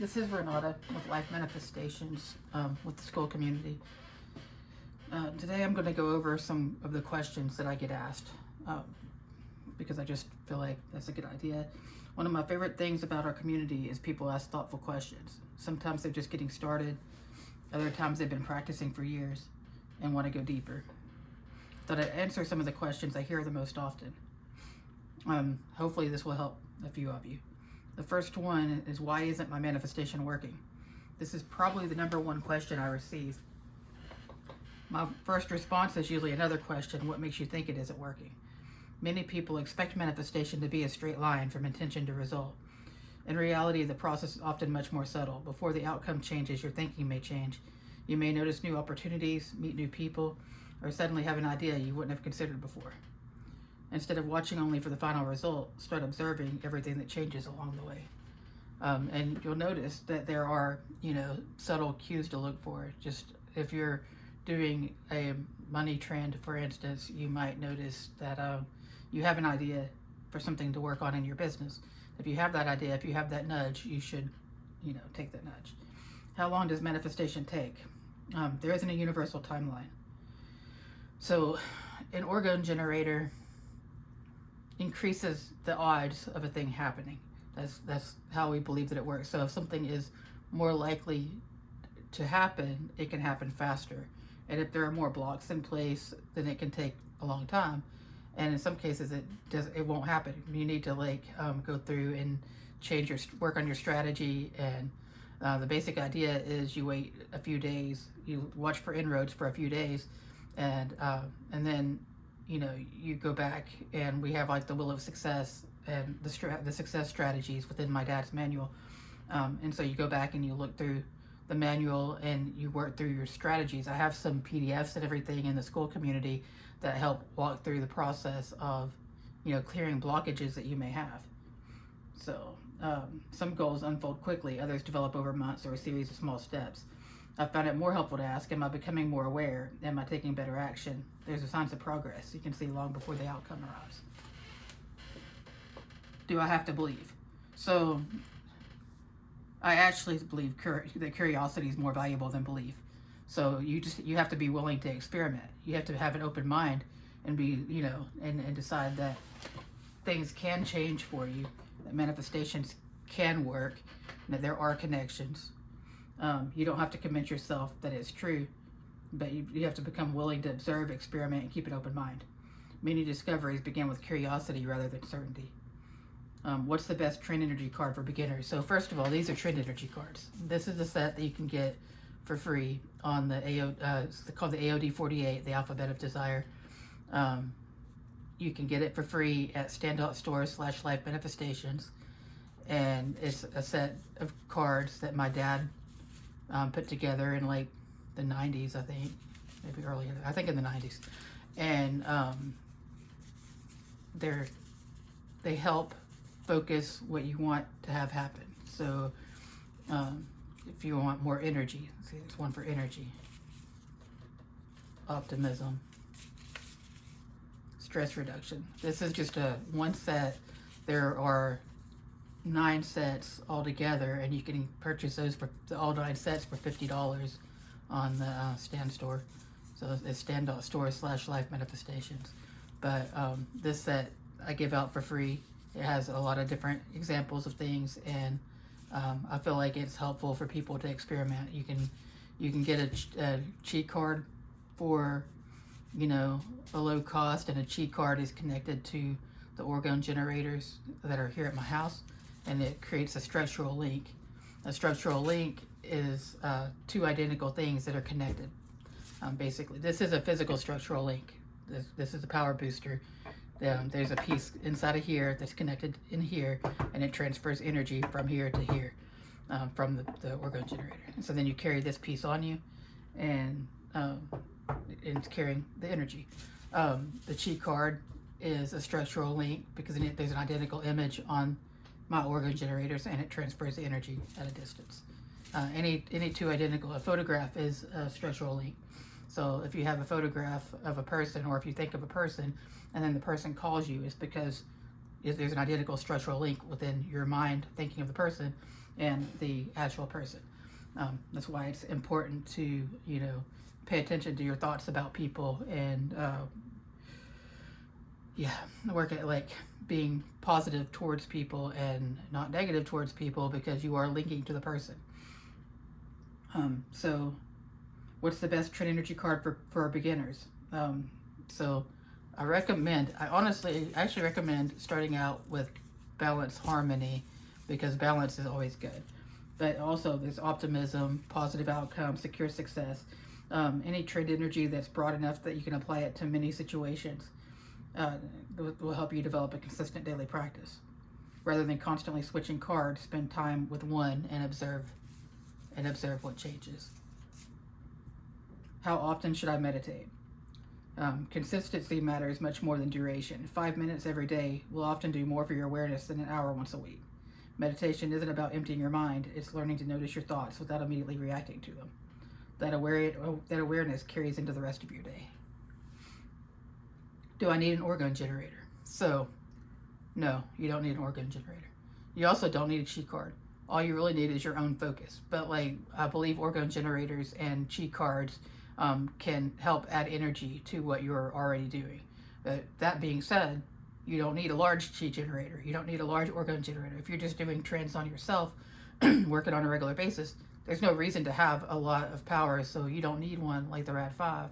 This is Renata with Life Manifestations with the school community. Today I'm going to go over some of the questions that I get asked because I just feel like that's a good idea. One of my favorite things about our community is people ask thoughtful questions. Sometimes they're just getting started, other times they've been practicing for years and want to go deeper. Thought I'd answer some of the questions I hear the most often. Hopefully this will help a few of you. The first one is, why isn't my manifestation working? This is probably the number one question I receive. My first response is usually another question: what makes you think it isn't working? Many people expect manifestation to be a straight line from intention to result. In reality, the process is often much more subtle. Before the outcome changes, your thinking may change. You may notice new opportunities, meet new people, or suddenly have an idea you wouldn't have considered before. Instead of watching only for the final result, start observing everything that changes along the way. And you'll notice that there are, subtle cues to look for. Just if you're doing a money trend, for instance, you might notice that you have an idea for something to work on in your business. If you have that idea, if you have that nudge, you should, take that nudge. How long does manifestation take? There isn't a universal timeline. So an Orgone generator increases the odds of a thing happening. That's how we believe that it works. So if something is more likely to happen, it can happen faster. And if there are more blocks in place, then it can take a long time. And in some cases, it won't happen. You need to go through and work on your strategy. And the basic idea is you wait a few days, you watch for inroads for a few days, and then you go back, and we have the wheel of success and the success strategies within my dad's manual. And so you go back and you look through the manual and you work through your strategies. I have some PDFs and everything in the school community that help walk through the process of, clearing blockages that you may have. So some goals unfold quickly, others develop over months or a series of small steps. I found it more helpful to ask, am I becoming more aware? Am I taking better action? There's a signs of progress you can see long before the outcome arrives. Do I have to believe? So I actually believe that curiosity is more valuable than belief. So you have to be willing to experiment. You have to have an open mind and be, and decide that things can change for you, that manifestations can work, and that there are connections. You don't have to convince yourself that it's true, but you have to become willing to observe, experiment, and keep an open mind. Many discoveries begin with curiosity rather than certainty. What's the best trend energy card for beginners? So first of all, these are trend energy cards. This is the set that you can get for free on the it's called the AOD 48, the Alphabet of Desire. You can get it for free at stand.stores/life manifestations, and it's a set of cards that my dad put together in the 90s, I think, maybe earlier. I think in the 90s, and they help focus what you want to have happen. So if you want more energy, see, there's one for energy, optimism, stress reduction. This is just one set. There are 9 sets altogether, and you can purchase those for all 9 sets for $50 on the Stand store. So it's stand.store/life manifestations. But this set I give out for free. It has a lot of different examples of things, and I feel like it's helpful for people to experiment. You can get a cheat card for a low cost, and a cheat card is connected to the Orgone generators that are here at my house, and it creates a structural link. A structural link is 2 identical things that are connected. Basically, this is a physical structural link. This is a power booster. There's a piece inside of here that's connected in here, and it transfers energy from here to here from the Orgone generator. And so then you carry this piece on you, and it's carrying the energy. The cheat card is a structural link because there's an identical image on my Orgone generators, and it transfers the energy at a distance. Any 2 identical, a photograph is a structural link. So if you have a photograph of a person, or if you think of a person and then the person calls you, it's because there's an identical structural link within your mind thinking of the person and the actual person. That's why it's important to, you know, pay attention to your thoughts about people and work at like being positive towards people and not negative towards people, because you are linking to the person. So what's the best trend energy card for beginners? So I actually recommend starting out with Balance Harmony, because balance is always good. But also there's optimism, positive outcome, secure success. Any trend energy that's broad enough that you can apply it to many situations will help you develop a consistent daily practice. Rather than constantly switching cards, spend time with one and observe what changes. How often should I meditate? Consistency matters much more than duration. 5 minutes every day will often do more for your awareness than an hour once a week. Meditation isn't about emptying your mind, it's learning to notice your thoughts without immediately reacting to them. That awareness carries into the rest of your day. Do I need an Orgone generator? So, no, you don't need an Orgone generator. You also don't need a chi card. All you really need is your own focus. But like, I believe Orgone generators and chi cards can help add energy to what you're already doing. But that being said, you don't need a large chi generator. You don't need a large Orgone generator. If you're just doing trends on yourself, working on a regular basis, there's no reason to have a lot of power, so you don't need one like the Rad5.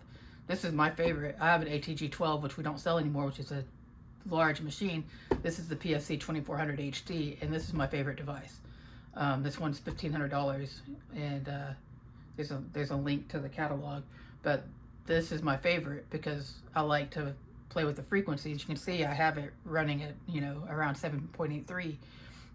This is my favorite. I have an ATG12, which we don't sell anymore, which is a large machine. This is the PSC 2400 HD, and this is my favorite device. This one's $1,500, and there's a link to the catalog. But this is my favorite because I like to play with the frequencies. You can see I have it running at, you know, around 7.83,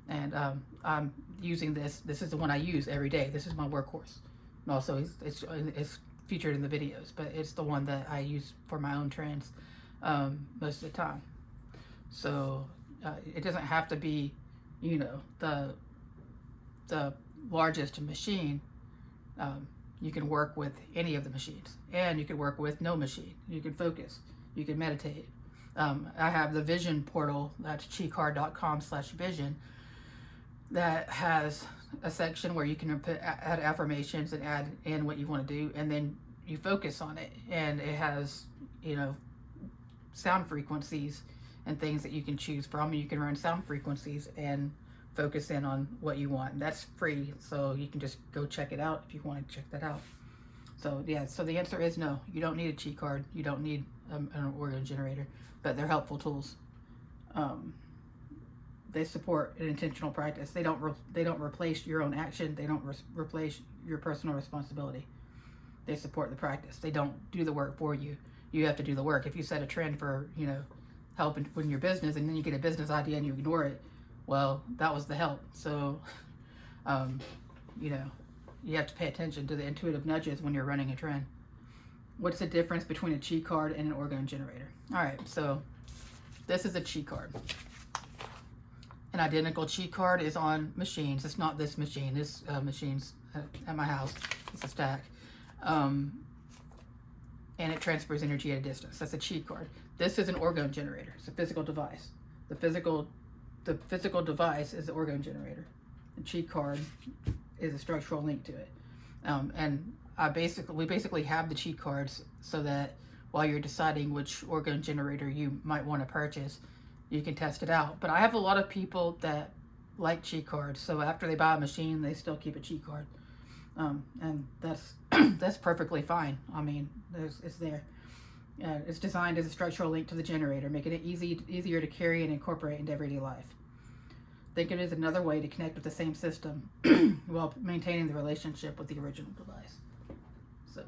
and I'm using this. This is the one I use every day. This is my workhorse. And also, it's featured in the videos, but it's the one that I use for my own trends most of the time. So it doesn't have to be, you know, the largest machine. You can work with any of the machines, and you can work with no machine. You can focus, you can meditate. I have the Vision portal, that's chicard.com/vision, that has a section where you can add affirmations and add in what you want to do, and then you focus on it, and it has, you know, sound frequencies and things that you can choose from. You can run sound frequencies and focus in on what you want. And that's free, so you can just go check it out if you want to check that out. So yeah, so the answer is no, you don't need a chi card, you don't need an Orgone generator, but they're helpful tools. They support an intentional practice. They don't replace your own action. They don't replace your personal responsibility. They support the practice. They don't do the work for you. You have to do the work. If you set a trend for, you know, help in your business, and then you get a business idea and you ignore it, well, that was the help. So, you know, you have to pay attention to the intuitive nudges when you're running a trend. What's the difference between a chi card and an Orgone generator? All right, so this is a chi card. An identical chi card is on machines. It's not this machine. This machine's at my house. It's a stack. And it transfers energy at a distance. That's a chi card. This is an Orgone generator. It's a physical device. The physical device is the Orgone generator. The chi card is a structural link to it. And we basically have the chi cards so that while you're deciding which Orgone generator you might want to purchase, you can test it out. But I have a lot of people that like chi cards, so after they buy a machine, they still keep a chi card. And that's that's perfectly fine. I mean, it's there. It's designed as a structural link to the generator, making it easier to carry and incorporate into everyday life. Think of it as another way to connect with the same system while maintaining the relationship with the original device. So,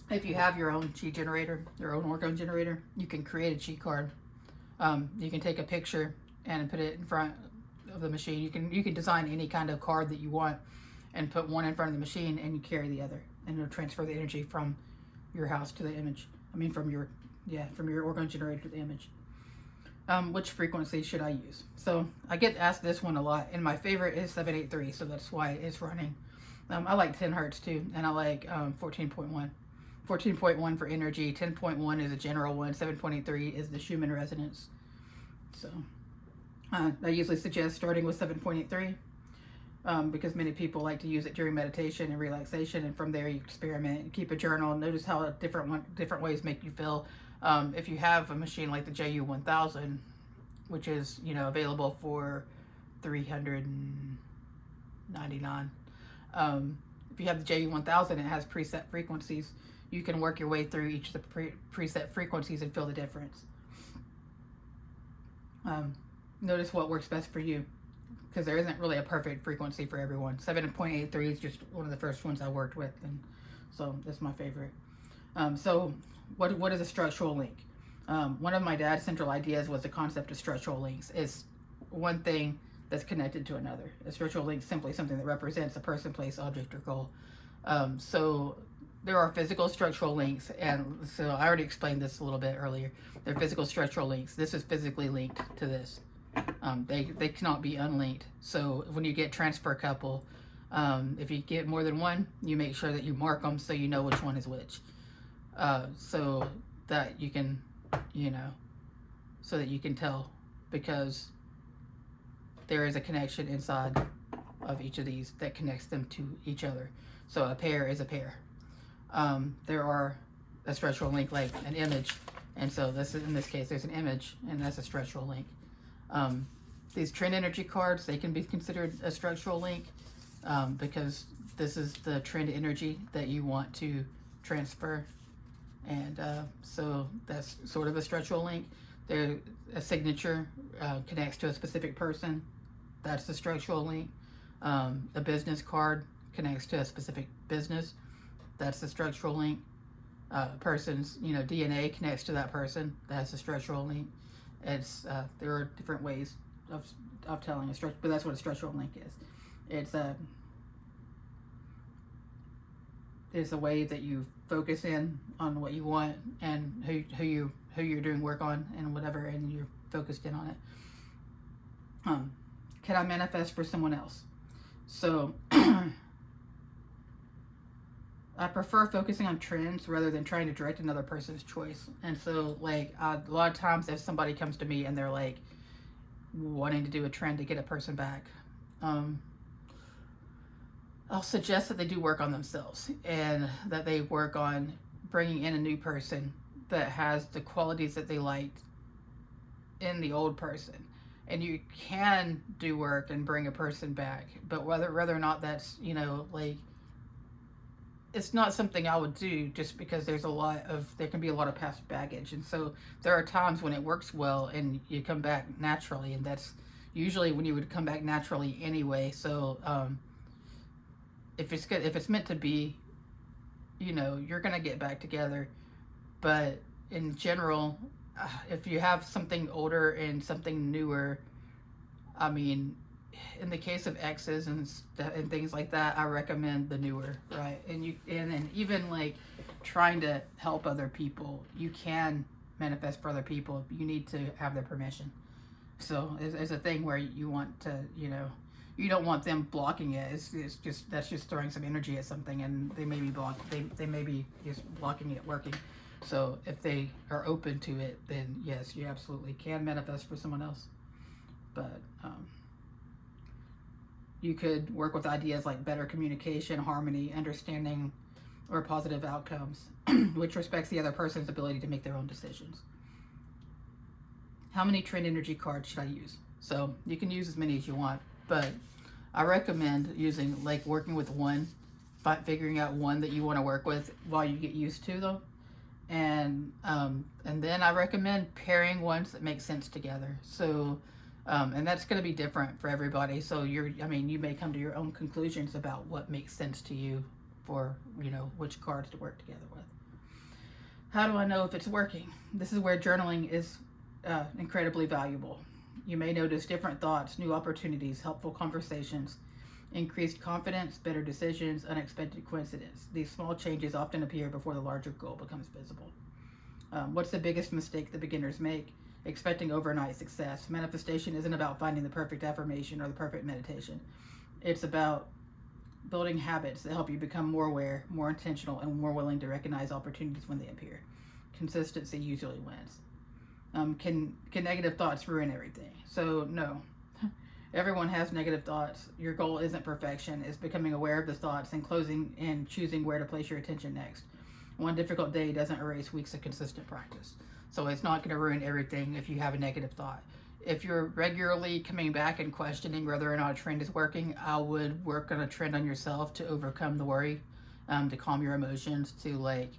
if you have your own chi generator, your own Orgone generator, you can create a chi card. You can take a picture and put it in front of the machine. You can design any kind of card that you want and put one in front of the machine, and you carry the other, and it'll transfer the energy from your house to the image. I mean, from your Orgone generator to the image. Which frequency should I use? So I get asked this one a lot, and my favorite is 783, so that's why it's running. I like 10 hertz too, and I like 14.1. 14.1 for energy, 10.1 is a general one, 7.83 is the Schumann resonance. So I usually suggest starting with 7.83 because many people like to use it during meditation and relaxation, and from there you experiment and keep a journal. Notice how different ways make you feel. If you have a machine like the JU1000, which is available for $399. If you have the JU1000, it has preset frequencies. You can work your way through each of the preset frequencies and feel the difference. Notice what works best for you, because there isn't really a perfect frequency for everyone. 7.83 is just one of the first ones I worked with, and so that's my favorite. So what is a structural link? One of my dad's central ideas was the concept of structural links. It's one thing that's connected to another. A structural link is simply something that represents a person, place, object, or goal. So there are physical structural links, and so I already explained this a little bit earlier. They're physical structural links. This is physically linked to this. They cannot be unlinked. So when you get transfer couple, if you get more than one, you make sure that you mark them so you know which one is which. So that you can, so that you can tell, because there is a connection inside of each of these that connects them to each other. So a pair is a pair. There are a structural link like an image, and so in this case there's an image, and that's a structural link. These trend energy cards, they can be considered a structural link because this is the trend energy that you want to transfer, and so that's sort of a structural link. A signature connects to a specific person. That's the structural link. A business card connects to a specific business. That's the structural link. Person's DNA connects to that person. That's a structural link. It's there are different ways of telling a structure, but that's what a structural link is. It's a way that you focus in on what you want and who you're doing work on and whatever, and you're focused in on it. Can I manifest for someone else? So I prefer focusing on trends rather than trying to direct another person's choice. And so, like, a lot of times if somebody comes to me and they're like wanting to do a trend to get a person back, I'll suggest that they do work on themselves and that they work on bringing in a new person that has the qualities that they liked in the old person. And you can do work and bring a person back, but whether or not that's, it's not something I would do just because there can be a lot of past baggage. And so there are times when it works well and you come back naturally, and that's usually when you would come back naturally anyway. So if it's good, if it's meant to be, you're going to get back together. But in general, if you have something older and something newer, in the case of exes and things like that, I recommend the newer, right? And even like trying to help other people, you can manifest for other people. You need to have their permission. So it's a thing where you want to, you don't want them blocking it. It's just, that's just throwing some energy at something, and they may be they may be just blocking it working. So if they are open to it, then yes, you absolutely can manifest for someone else. But you could work with ideas like better communication, harmony, understanding, or positive outcomes, which respects the other person's ability to make their own decisions. How many trend energy cards should I use? So you can use as many as you want, but I recommend working with one, figuring out one that you want to work with while you get used to them. And then I recommend pairing ones that make sense together. So, and that's going to be different for everybody. So you may come to your own conclusions about what makes sense to you for, which cards to work together with. How do I know if it's working? This is where journaling is incredibly valuable. You may notice different thoughts, new opportunities, helpful conversations, increased confidence, better decisions, unexpected coincidence. These small changes often appear before the larger goal becomes visible. What's the biggest mistake that beginners make? Expecting overnight success. Manifestation isn't about finding the perfect affirmation or the perfect meditation. It's about building habits that help you become more aware, more intentional, and more willing to recognize opportunities when they appear. Consistency usually wins. Can negative thoughts ruin everything? So no. Everyone has negative thoughts. Your goal isn't perfection. It's becoming aware of the thoughts and closing and choosing where to place your attention next. One difficult day doesn't erase weeks of consistent practice. So it's not going to ruin everything if you have a negative thought. If you're regularly coming back and questioning whether or not a trend is working, I would work on a trend on yourself to overcome the worry, to calm your emotions, to like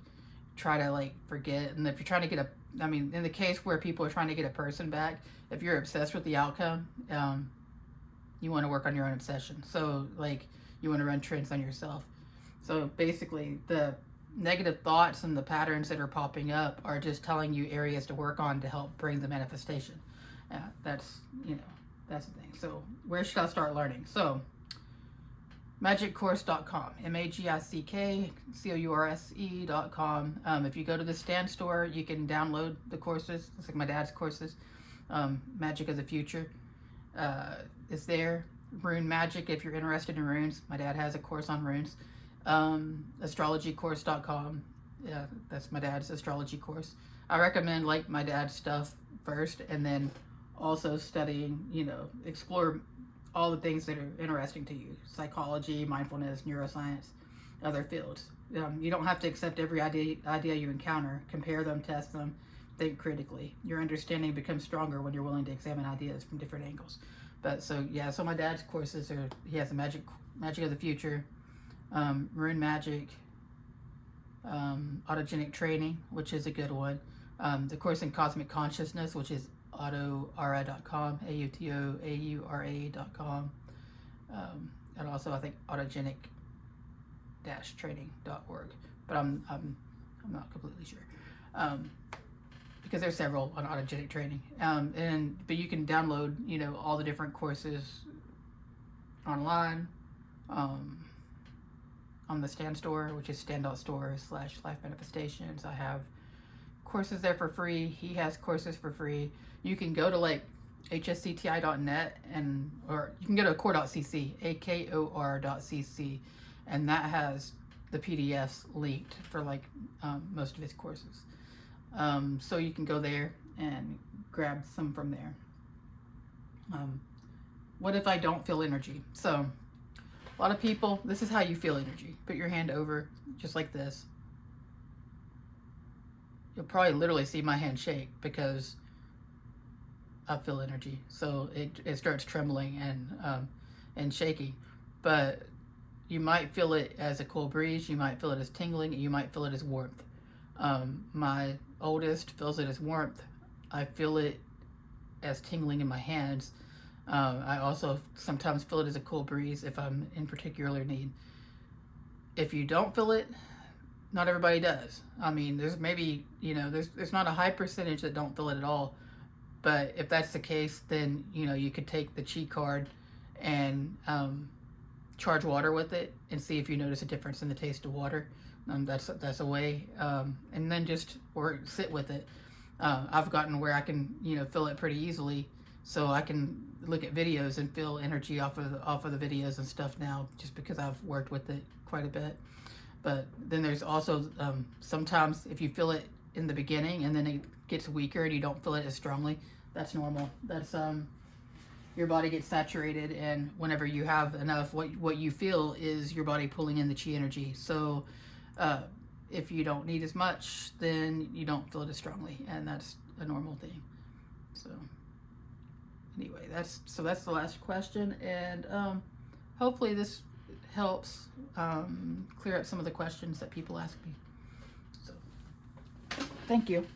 try to like forget. And if you're trying to get in the case where people are trying to get a person back, if you're obsessed with the outcome, you want to work on your own obsession. So like you want to run trends on yourself. So basically the negative thoughts and the patterns that are popping up are just telling you areas to work on to help bring the manifestation. That's the thing. So where should I start learning? So magiccourse.com, magiccourse.com. If you go to the stand store, you can download the courses. It's like my dad's courses. Magic of the Future is there. Rune Magic, if you're interested in runes, my dad has a course on runes. Astrologycourse.com, yeah, that's my dad's astrology course. I recommend like my dad's stuff first, and then also studying, explore all the things that are interesting to you: psychology, mindfulness, neuroscience, other fields. You don't have to accept every idea you encounter. Compare them, test them, think critically. Your understanding becomes stronger when you're willing to examine ideas from different angles. But so my dad's courses he has the magic of the future, rune magic, autogenic training, which is a good one. The course in cosmic consciousness, which is autoaura.com, autoaura.com, and also I think autogenic-training.org, but I'm not completely sure, because there's several on autogenic training, but you can download all the different courses online, on the Stand store, which is stand.store/life manifestations. I have courses there for free. He has courses for free. You can go to like hscti.net or you can go to akor.cc, akor.cc, and that has the PDFs linked for like most of his courses. So you can go there and grab some from there. What if I don't feel energy? So a lot of people, this is how you feel energy. Put your hand over just like this. You'll probably literally see my hand shake because I feel energy. So it starts trembling and shaking. But you might feel it as a cool breeze. You might feel it as tingling. You might feel it as warmth. My oldest feels it as warmth. I feel it as tingling in my hands. I also sometimes feel it as a cool breeze if I'm in particular need. If you don't feel it, not everybody does. I mean, there's maybe, there's not a high percentage that don't feel it at all. But if that's the case, then, you could take the chi card and charge water with it and see if you notice a difference in the taste of water. That's a way. And then just sit with it. I've gotten where I can, feel it pretty easily. So I can look at videos and feel energy off of the videos and stuff now, just because I've worked with it quite a bit. But then there's also sometimes if you feel it in the beginning and then it gets weaker and you don't feel it as strongly, that's normal. That's your body gets saturated, and whenever you have enough, what you feel is your body pulling in the chi energy. So if you don't need as much, then you don't feel it as strongly, and that's a normal thing. So anyway, that's the last question, and hopefully this helps clear up some of the questions that people ask me. So thank you.